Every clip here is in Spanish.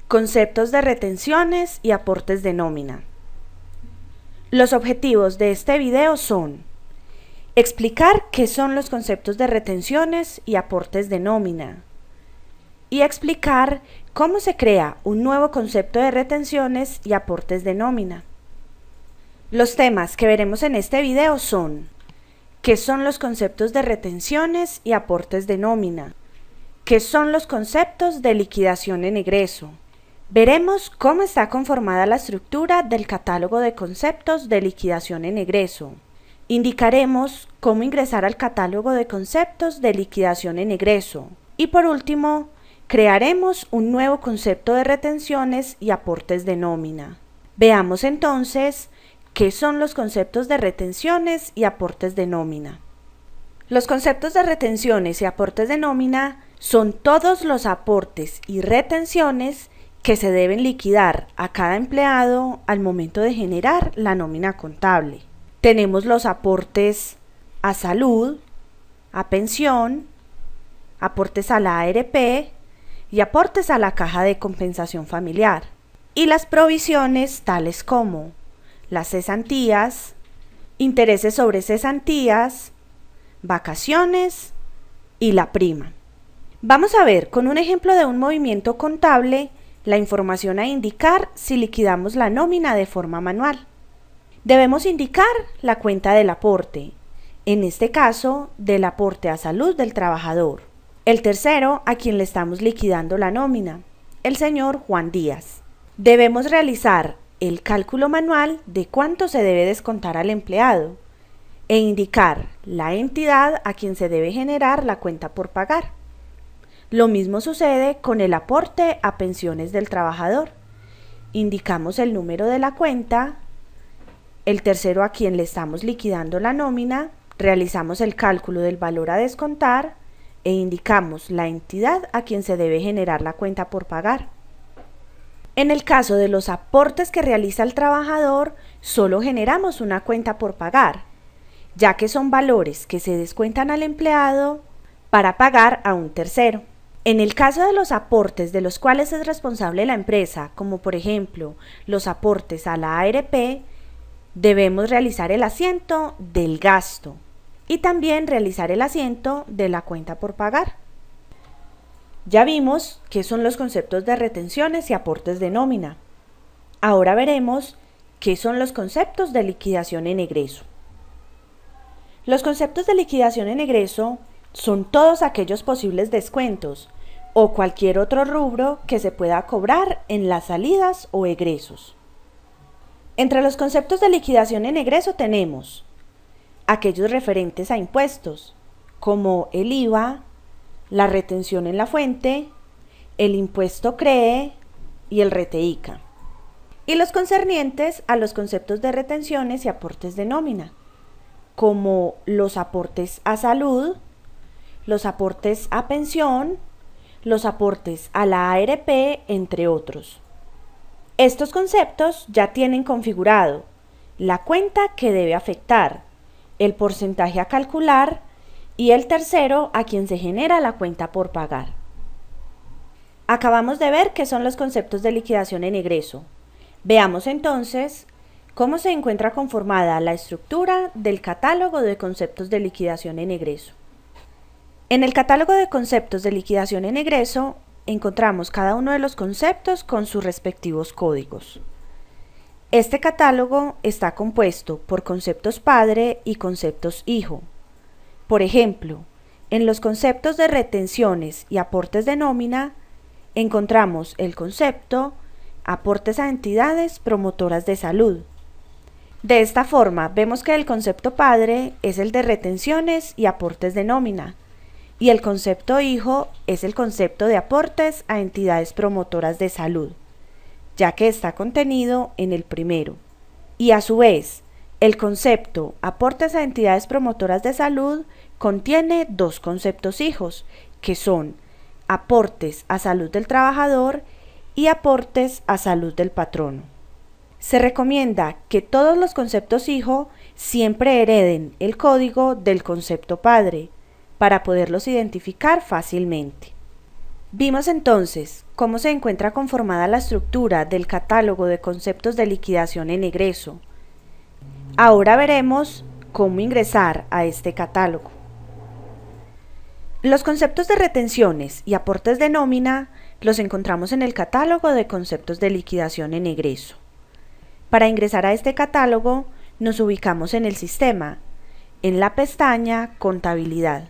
Conceptos de retenciones y aportes de nómina. Los objetivos de este video son explicar qué son los conceptos de retenciones y aportes de nómina y explicar cómo se crea un nuevo concepto de retenciones y aportes de nómina. Los temas que veremos en este video son qué son los conceptos de retenciones y aportes de nómina, qué son los conceptos de liquidación en egreso. Veremos cómo está conformada la estructura del catálogo de conceptos de liquidación en egreso. Indicaremos cómo ingresar al catálogo de conceptos de liquidación en egreso. Y por último, crearemos un nuevo concepto de retenciones y aportes de nómina. Veamos entonces qué son los conceptos de retenciones y aportes de nómina. Los conceptos de retenciones y aportes de nómina son todos los aportes y retenciones que se deben liquidar a cada empleado al momento de generar la nómina contable. Tenemos los aportes a salud, a pensión, aportes a la ARP y aportes a la caja de compensación familiar. Y las provisiones tales como las cesantías, intereses sobre cesantías, vacaciones y la prima. Vamos a ver con un ejemplo de un movimiento contable la información a indicar si liquidamos la nómina de forma manual. Debemos indicar la cuenta del aporte, en este caso del aporte a salud del trabajador, el tercero a quien le estamos liquidando la nómina, el señor Juan Díaz. Debemos realizar el cálculo manual de cuánto se debe descontar al empleado e indicar la entidad a quien se debe generar la cuenta por pagar. Lo mismo sucede con el aporte a pensiones del trabajador. Indicamos el número de la cuenta, el tercero a quien le estamos liquidando la nómina, realizamos el cálculo del valor a descontar e indicamos la entidad a quien se debe generar la cuenta por pagar. En el caso de los aportes que realiza el trabajador, solo generamos una cuenta por pagar, ya que son valores que se descuentan al empleado para pagar a un tercero. En el caso de los aportes de los cuales es responsable la empresa, como por ejemplo los aportes a la ARP, debemos realizar el asiento del gasto y también realizar el asiento de la cuenta por pagar. Ya vimos qué son los conceptos de retenciones y aportes de nómina. Ahora veremos qué son los conceptos de liquidación en egreso. Los conceptos de liquidación en egreso son todos aquellos posibles descuentos o cualquier otro rubro que se pueda cobrar en las salidas o egresos. Entre los conceptos de liquidación en egreso tenemos aquellos referentes a impuestos, como el IVA, la retención en la fuente, el impuesto CREE y el RETEICA. Y los concernientes a los conceptos de retenciones y aportes de nómina, como los aportes a salud, los aportes a pensión, los aportes a la ARP, entre otros. Estos conceptos ya tienen configurado la cuenta que debe afectar, el porcentaje a calcular y el tercero a quien se genera la cuenta por pagar. Acabamos de ver qué son los conceptos de liquidación en egreso. Veamos entonces cómo se encuentra conformada la estructura del catálogo de conceptos de liquidación en egreso. En el catálogo de conceptos de liquidación en egreso encontramos cada uno de los conceptos con sus respectivos códigos. Este catálogo está compuesto por conceptos padre y conceptos hijo. Por ejemplo, en los conceptos de retenciones y aportes de nómina encontramos el concepto aportes a entidades promotoras de salud. De esta forma vemos que el concepto padre es el de retenciones y aportes de nómina, y el concepto hijo es el concepto de aportes a entidades promotoras de salud, ya que está contenido en el primero. Y a su vez, el concepto aportes a entidades promotoras de salud contiene dos conceptos hijos, que son aportes a salud del trabajador y aportes a salud del patrono. Se recomienda que todos los conceptos hijo siempre hereden el código del concepto padre, para poderlos identificar fácilmente. Vimos entonces cómo se encuentra conformada la estructura del catálogo de conceptos de liquidación en egreso. Ahora veremos cómo ingresar a este catálogo. Los conceptos de retenciones y aportes de nómina los encontramos en el catálogo de conceptos de liquidación en egreso. Para ingresar a este catálogo, nos ubicamos en el sistema, en la pestaña Contabilidad.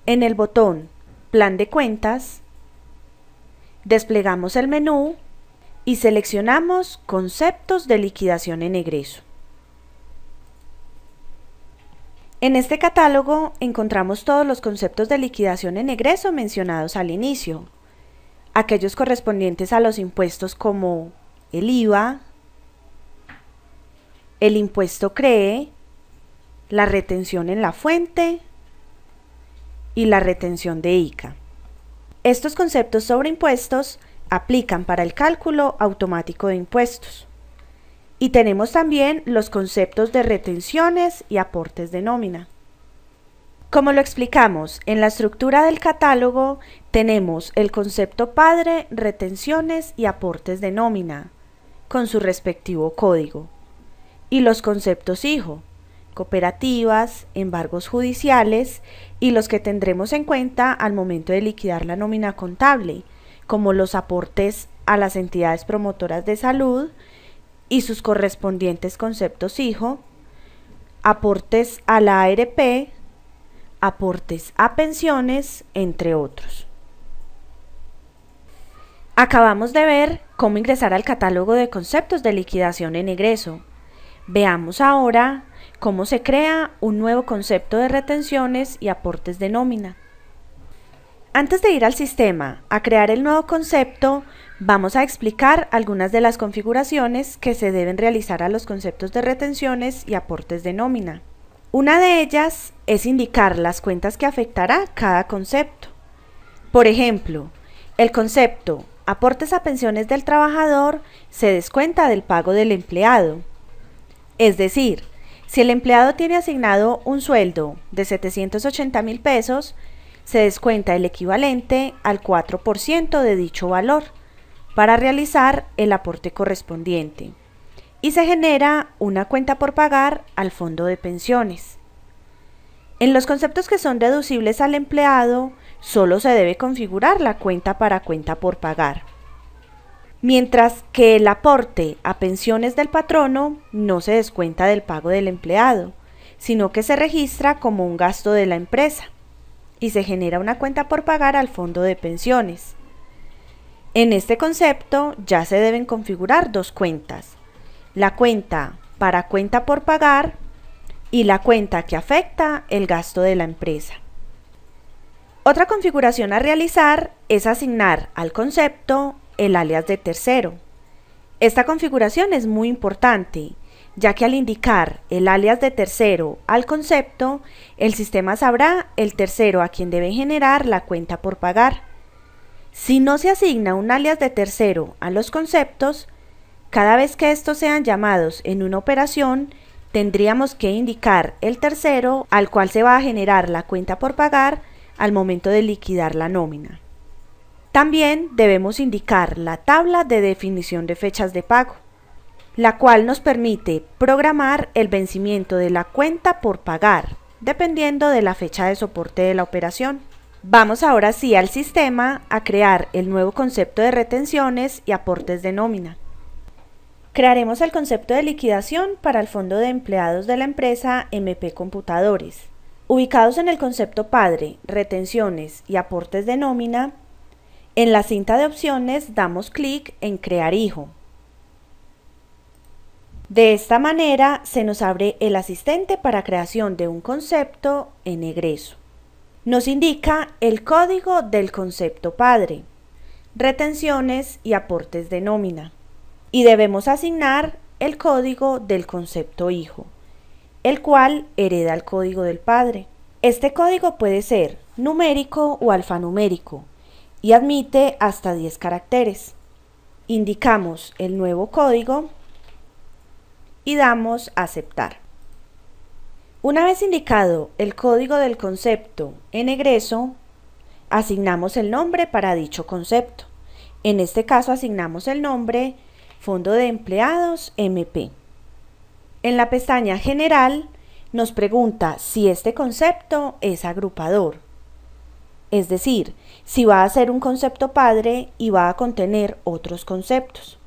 En el botón Plan de cuentas, desplegamos el menú y seleccionamos Conceptos de liquidación en egreso. En este catálogo encontramos todos los conceptos de liquidación en egreso mencionados al inicio, aquellos correspondientes a los impuestos como el IVA, el impuesto CREE, la retención en la fuente y la retención de ICA. Estos conceptos sobre impuestos aplican para el cálculo automático de impuestos. Y tenemos también los conceptos de retenciones y aportes de nómina. Como lo explicamos en la estructura del catálogo, tenemos el concepto padre, retenciones y aportes de nómina, con su respectivo código, y los conceptos hijo, cooperativas, embargos judiciales y los que tendremos en cuenta al momento de liquidar la nómina contable, como los aportes a las entidades promotoras de salud y sus correspondientes conceptos hijo, aportes a la ARP, aportes a pensiones, entre otros. Acabamos de ver cómo ingresar al catálogo de conceptos de liquidación en egreso. Veamos ahora cómo se crea un nuevo concepto de retenciones y aportes de nómina. Antes de ir al sistema a crear el nuevo concepto, vamos a explicar algunas de las configuraciones que se deben realizar a los conceptos de retenciones y aportes de nómina. Una de ellas es indicar las cuentas que afectará cada concepto. Por ejemplo, el concepto aportes a pensiones del trabajador se descuenta del pago del empleado. Es decir, si el empleado tiene asignado un sueldo de 780.000 pesos, se descuenta el equivalente al 4% de dicho valor para realizar el aporte correspondiente y se genera una cuenta por pagar al fondo de pensiones. En los conceptos que son deducibles al empleado, solo se debe configurar la cuenta para cuenta por pagar, mientras que el aporte a pensiones del patrono no se descuenta del pago del empleado, sino que se registra como un gasto de la empresa y se genera una cuenta por pagar al fondo de pensiones. En este concepto ya se deben configurar dos cuentas, la cuenta para cuenta por pagar y la cuenta que afecta el gasto de la empresa. Otra configuración a realizar es asignar al concepto el alias de tercero. Esta configuración es muy importante, ya que al indicar el alias de tercero al concepto, el sistema sabrá el tercero a quien debe generar la cuenta por pagar. Si no se asigna un alias de tercero a los conceptos, cada vez que estos sean llamados en una operación, tendríamos que indicar el tercero al cual se va a generar la cuenta por pagar al momento de liquidar la nómina. También debemos indicar la tabla de definición de fechas de pago, la cual nos permite programar el vencimiento de la cuenta por pagar, dependiendo de la fecha de soporte de la operación. Vamos ahora sí al sistema a crear el nuevo concepto de retenciones y aportes de nómina. Crearemos el concepto de liquidación para el fondo de empleados de la empresa MP Computadores. Ubicados en el concepto padre, retenciones y aportes de nómina, en la cinta de opciones damos clic en Crear hijo. De esta manera se nos abre el asistente para creación de un concepto en egreso. Nos indica el código del concepto padre, retenciones y aportes de nómina, y debemos asignar el código del concepto hijo, el cual hereda el código del padre. Este código puede ser numérico o alfanumérico y admite hasta 10 caracteres. Indicamos el nuevo código y damos a aceptar. Una vez indicado el código del concepto en egreso, asignamos el nombre para dicho concepto. En este caso asignamos el nombre Fondo de Empleados MP. En la pestaña General nos pregunta si este concepto es agrupador, es decir, si va a ser un concepto padre y va a contener otros conceptos.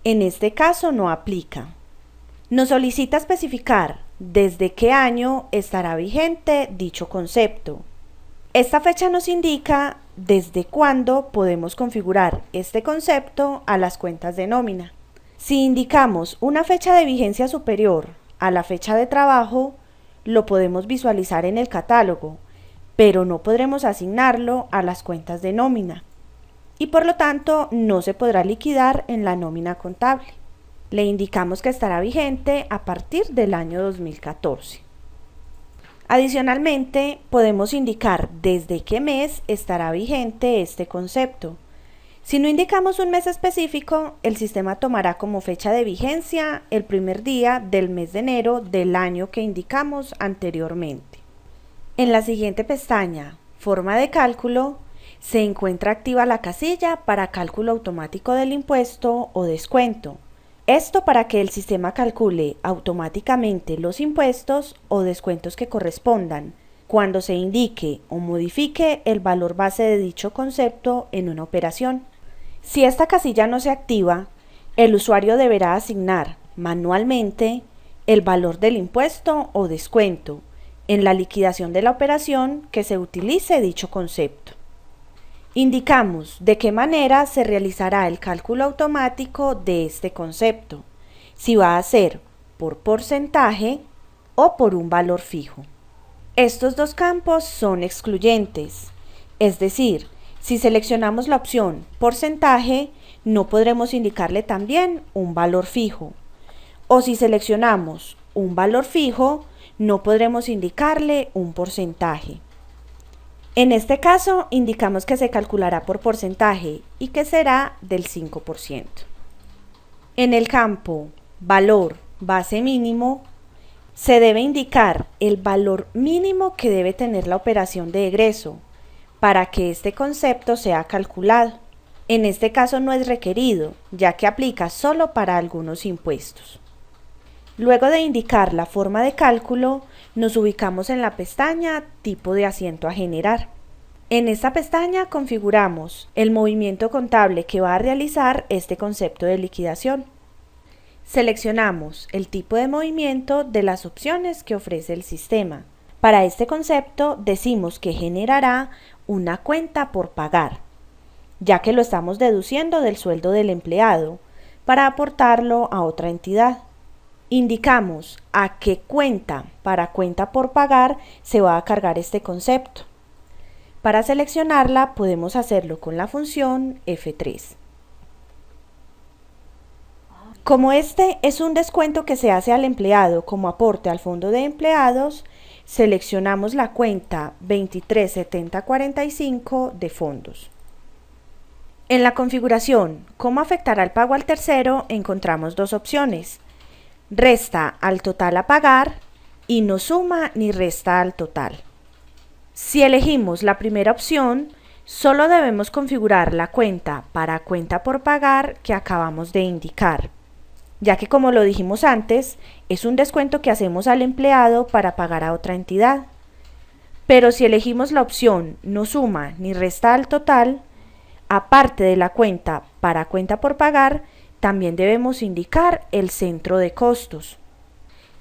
En este caso no aplica. Nos solicita especificar desde qué año estará vigente dicho concepto. Esta fecha nos indica desde cuándo podemos configurar este concepto a las cuentas de nómina. Si indicamos una fecha de vigencia superior a la fecha de trabajo, lo podemos visualizar en el catálogo, pero no podremos asignarlo a las cuentas de nómina y por lo tanto no se podrá liquidar en la nómina contable. Le indicamos que estará vigente a partir del año 2014. Adicionalmente, podemos indicar desde qué mes estará vigente este concepto. Si no indicamos un mes específico, el sistema tomará como fecha de vigencia el primer día del mes de enero del año que indicamos anteriormente. En la siguiente pestaña, Forma de cálculo, se encuentra activa la casilla para cálculo automático del impuesto o descuento. Esto para que el sistema calcule automáticamente los impuestos o descuentos que correspondan cuando se indique o modifique el valor base de dicho concepto en una operación. Si esta casilla no se activa, el usuario deberá asignar manualmente el valor del impuesto o descuento en la liquidación de la operación que se utilice dicho concepto. Indicamos de qué manera se realizará el cálculo automático de este concepto, si va a ser por porcentaje o por un valor fijo. Estos dos campos son excluyentes, es decir, si seleccionamos la opción porcentaje, no podremos indicarle también un valor fijo, o si seleccionamos un valor fijo, no podremos indicarle un porcentaje. En este caso, indicamos que se calculará por porcentaje y que será del 5%. En el campo Valor base mínimo, se debe indicar el valor mínimo que debe tener la operación de egreso para que este concepto sea calculado. En este caso no es requerido, ya que aplica solo para algunos impuestos. Luego de indicar la forma de cálculo, nos ubicamos en la pestaña Tipo de asiento a generar. En esta pestaña configuramos el movimiento contable que va a realizar este concepto de liquidación. Seleccionamos el tipo de movimiento de las opciones que ofrece el sistema. Para este concepto decimos que generará una cuenta por pagar, ya que lo estamos deduciendo del sueldo del empleado para aportarlo a otra entidad. Indicamos a qué cuenta para cuenta por pagar se va a cargar este concepto. Para seleccionarla podemos hacerlo con la función F3. Como este es un descuento que se hace al empleado como aporte al fondo de empleados, seleccionamos la cuenta 237045 de fondos. En la configuración ¿Cómo afectará el pago al tercero? Encontramos dos opciones: resta al total a pagar y no suma ni resta al total. Si elegimos la primera opción, solo debemos configurar la cuenta para cuenta por pagar que acabamos de indicar, ya que como lo dijimos antes, es un descuento que hacemos al empleado para pagar a otra entidad. Pero si elegimos la opción no suma ni resta al total, aparte de la cuenta para cuenta por pagar, también debemos indicar el centro de costos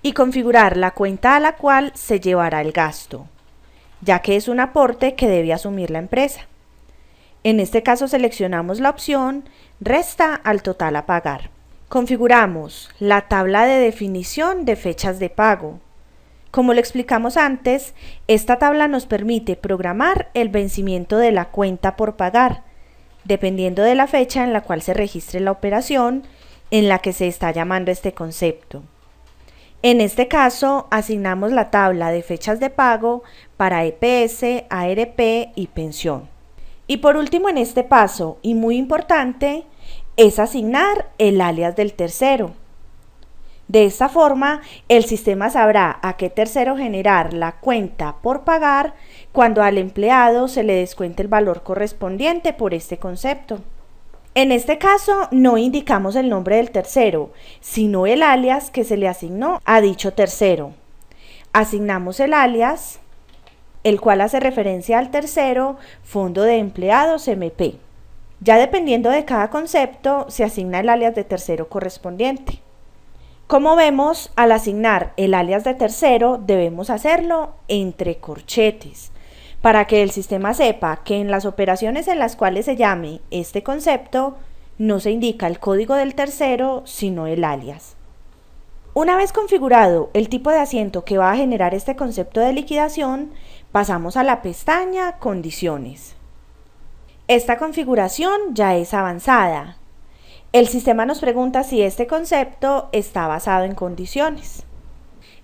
y configurar la cuenta a la cual se llevará el gasto, ya que es un aporte que debe asumir la empresa. En este caso seleccionamos la opción resta al total a pagar. Configuramos la tabla de definición de fechas de pago. Como lo explicamos antes, esta tabla nos permite programar el vencimiento de la cuenta por pagar, dependiendo de la fecha en la cual se registre la operación en la que se está llamando este concepto. En este caso, asignamos la tabla de fechas de pago para EPS, ARP y pensión. Y por último, en este paso, y muy importante, es asignar el alias del tercero. De esta forma, el sistema sabrá a qué tercero generar la cuenta por pagar cuando al empleado se le descuente el valor correspondiente por este concepto. En este caso, no indicamos el nombre del tercero, sino el alias que se le asignó a dicho tercero. Asignamos el alias, el cual hace referencia al tercero Fondo de Empleados MP. Ya dependiendo de cada concepto, se asigna el alias de tercero correspondiente. Como vemos, al asignar el alias de tercero, debemos hacerlo entre corchetes, para que el sistema sepa que en las operaciones en las cuales se llame este concepto, no se indica el código del tercero, sino el alias. Una vez configurado el tipo de asiento que va a generar este concepto de liquidación, pasamos a la pestaña Condiciones. Esta configuración ya es avanzada. El sistema nos pregunta si este concepto está basado en condiciones.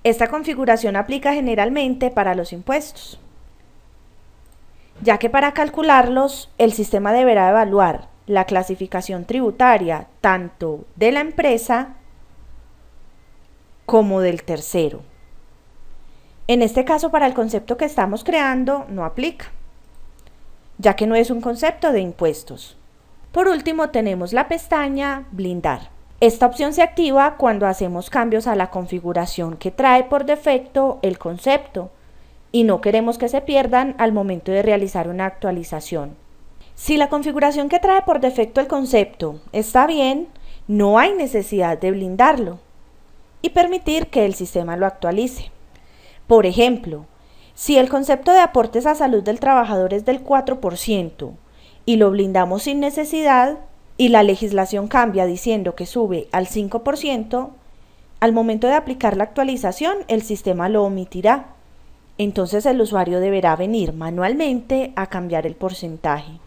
Esta configuración aplica generalmente para los impuestos, ya que para calcularlos el sistema deberá evaluar la clasificación tributaria tanto de la empresa como del tercero. En este caso, para el concepto que estamos creando no aplica, ya que no es un concepto de impuestos. Por último, tenemos la pestaña Blindar. Esta opción se activa cuando hacemos cambios a la configuración que trae por defecto el concepto y no queremos que se pierdan al momento de realizar una actualización. Si la configuración que trae por defecto el concepto está bien, no hay necesidad de blindarlo y permitir que el sistema lo actualice. Por ejemplo, si el concepto de aportes a salud del trabajador es del 4% y lo blindamos sin necesidad y la legislación cambia diciendo que sube al 5%, al momento de aplicar la actualización el sistema lo omitirá. Entonces el usuario deberá venir manualmente a cambiar el porcentaje.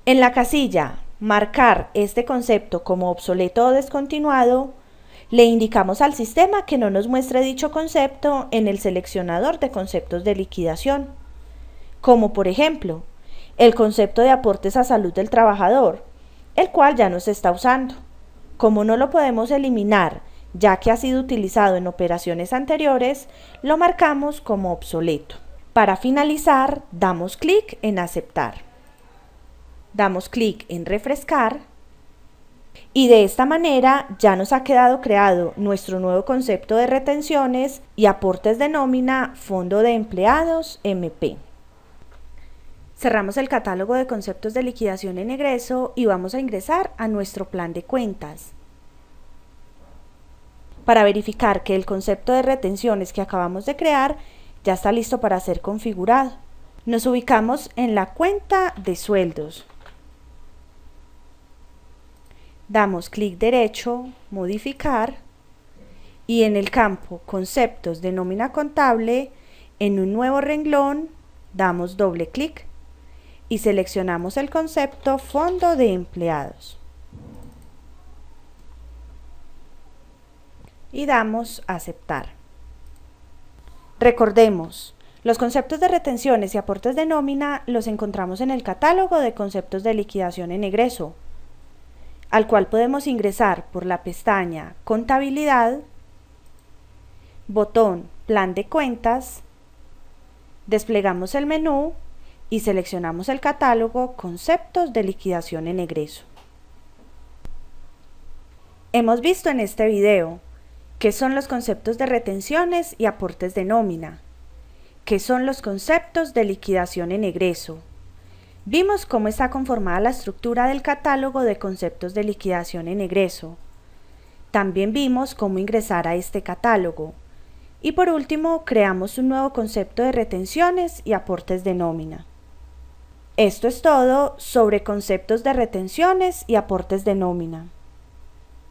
En la casilla Marcar este concepto como obsoleto o descontinuado, le indicamos al sistema que no nos muestre dicho concepto en el seleccionador de conceptos de liquidación, como por ejemplo, el concepto de aportes a salud del trabajador, el cual ya no se está usando. Como no lo podemos eliminar, ya que ha sido utilizado en operaciones anteriores, lo marcamos como obsoleto. Para finalizar, damos clic en Aceptar. Damos clic en Refrescar y de esta manera ya nos ha quedado creado nuestro nuevo concepto de retenciones y aportes de nómina Fondo de Empleados MP. Cerramos el catálogo de conceptos de liquidación en egreso y vamos a ingresar a nuestro plan de cuentas. Para verificar que el concepto de retenciones que acabamos de crear ya está listo para ser configurado, nos ubicamos en la cuenta de sueldos. Damos clic derecho, modificar y en el campo conceptos de nómina contable, en un nuevo renglón, damos doble clic y seleccionamos el concepto Fondo de Empleados. Y damos Aceptar. Recordemos, los conceptos de retenciones y aportes de nómina los encontramos en el catálogo de conceptos de liquidación en egreso, al cual podemos ingresar por la pestaña Contabilidad, botón Plan de cuentas, desplegamos el menú y seleccionamos el catálogo Conceptos de liquidación en egreso. Hemos visto en este video qué son los conceptos de retenciones y aportes de nómina, qué son los conceptos de liquidación en egreso. Vimos cómo está conformada la estructura del catálogo de conceptos de liquidación en egreso. También vimos cómo ingresar a este catálogo. Y por último, creamos un nuevo concepto de retenciones y aportes de nómina. Esto es todo sobre conceptos de retenciones y aportes de nómina.